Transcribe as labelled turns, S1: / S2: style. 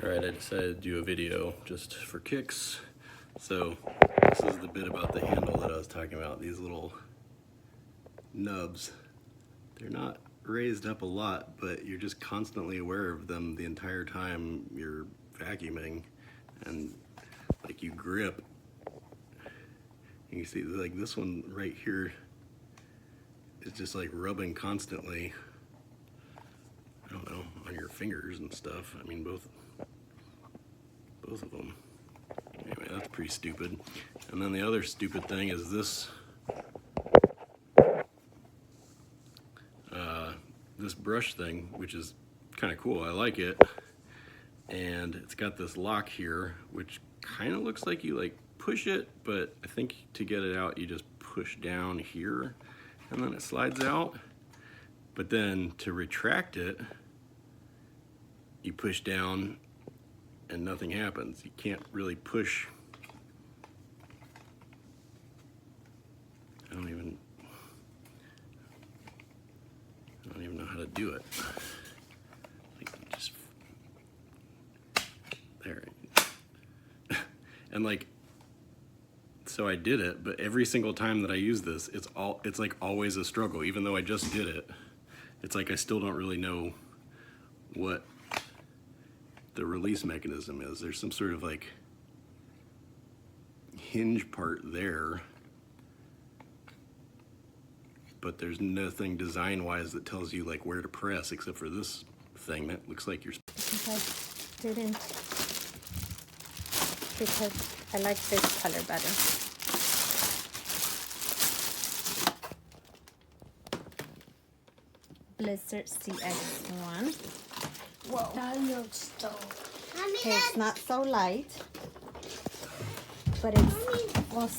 S1: Alright, I decided to do a video just for kicks. So this is the bit about the handle that I was talking about. These little nubs, they're not raised up a lot, but you're just constantly aware of them the entire time you're vacuuming. And like you grip, you see like this one right here is just like rubbing constantly, I don't know, on your fingers and stuff. I mean, both of them. Anyway, that's pretty stupid. And then the other stupid thing is this this brush thing, which is kind of cool. I like it. And it's got this lock here, which kind of looks like you like push it, but I think to get it out, you just push down here and then it slides out. But then to retract it, you push down and nothing happens. You can't really push. I don't even know how to do it. Like just there. And like, so I did it, but every single time that I use this, it's like always a struggle. Even though I just did it, it's like I still don't really know what the release mechanism is. There's some sort of like hinge part there, but there's nothing design-wise that tells you like where to press except for this thing that looks like you're.
S2: Because I didn't, because I like this color better. Blizzard CX1.
S3: Whoa. That looks dope.
S2: Okay, it's not so light, but it's, well,